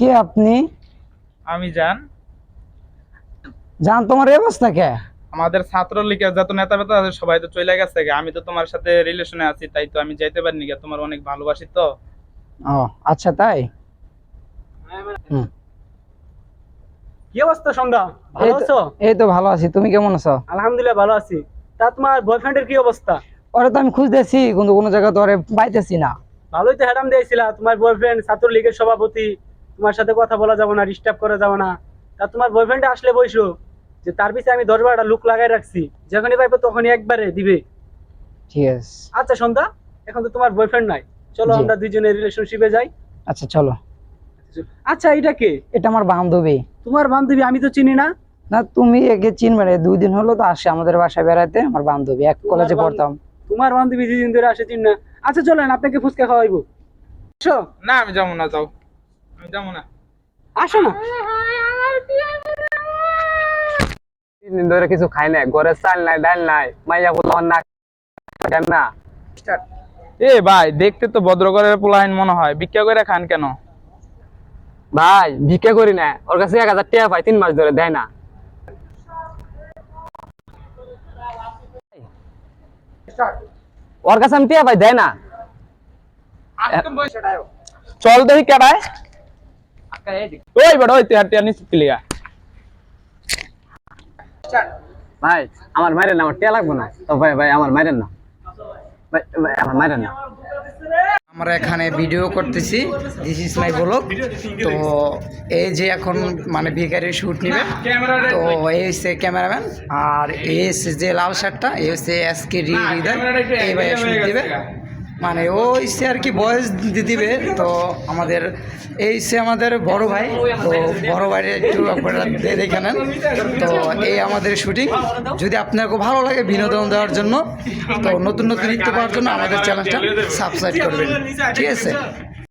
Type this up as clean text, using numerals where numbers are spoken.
কে আপনি? আমি জান জান, তোমার এই অবস্থা কে? আমাদের ছাত্রলীগের যত নেতা বেতা আছে সবাই তো চলে গেছে গে। আমি তো তোমার সাথে রিলেশনে আছি, তাই তো আমি যাইতে পারিনি গে। তোমার অনেক ভালোবাসি তো। ও আচ্ছা, তাই। হুম। কি অবস্থা সন্ধ্যা? এই ভালো তো আছো? এই তো ভালো আছি, তুমি কেমন আছো? আলহামদুলিল্লাহ ভালো আছি। তা তোমার বয়ফ্রেন্ডের কি অবস্থা? ওরে তো আমি খুঁজতেছি, কিন্তু কোনো জায়গা তো ওরে পাইতেছি না। ভালোই তো হ্যাডাম দিয়েছিলা, তোমার বয়ফ্রেন্ড ছাত্রলীগের সভাপতি, তোমার সাথে কথা বলা যাবে না, ডিস্টার্ব করা যাবে না। তা তোমার বয়ফ্রেন্ড আসলে বইসো, যে তার পিছে আমি 10-12টা লোক লাগাই রাখছি, যখনই পাইবো তখনই একবারে দিবে। ঠিক আছে। আচ্ছা সন্ধ্যা, এখন তো তোমার বয়ফ্রেন্ড নাই, চলো জি। আমরা দুইজনে রিলেশনশিপে যাই। আচ্ছা চলো। আচ্ছা এটা কে? এটা আমার বান্ধবী। তোমার বান্ধবী? আমি তো চিনি না। না, তুমি একে চিনবে না, 2 দিন হলো তো আসে আমাদের বাসায় বেড়াতে। আমার বান্ধবী, এক কলেজে পড়তাম। তোমার বান্ধবী 2 দিন ধরে আসে, চিন না? আচ্ছা চলেন, আপনাকে ফুচকা খাওয়াইবো। আসো। না আমি যাবো না, যাও। আমি যাবো না। আসো না। 3 দিন ধরে কিছু খাই নাই, ঘরে চাল নাই, ডাল নাই, মাইয়া বললো না কেন না। এ ভাই, দেখতে তো ভদ্রঘরের পোলাইন মনে হয়, ভিক্ষা করে খান কেন? ভাই ভিক্ষা করি না, ওর কাছে 1000 টাকা পাই, 3 মাস ধরে দেয় না। ওর কাছে আমি টাকা পাই, দেয় না। চল দেখি কেডায়। ওই বড় ওই তেহার টিয়া নিচে লিগা। ভাই আমার মাইরেন না, আমার টাকা লাগবে না তো। ভাই ভাই আমার মাইরেন না, ভাই ভাই আমার মাইরেন না। আমরা এখানে ভিডিও করতেছি, দিস ইজ মাই ব্লগ। তো এই যে এখন মানে ভিখারির শুট নিবে, তো এই হচ্ছে ক্যামেরাম্যান, আর এই হচ্ছে যে লাল শার্টটা, এই হচ্ছে এসকে হৃদয়, এই ভাই শুট দিবে। মানে ও হচ্ছে আর কি ভয়েস দিবে। তো আমাদের এই হচ্ছে আমাদের বড় ভাই, তো বড় ভাইয়ের একটু দেখে নেন। তো এই আমাদের শুটিং। যদি আপনার খুব ভালো লাগে বিনোদন দেওয়ার জন্য, তো নতুন নতুন নৃত্য পাওয়ার জন্য আমাদের চ্যানেলটা সাবস্ক্রাইব করবেন, ঠিক আছে?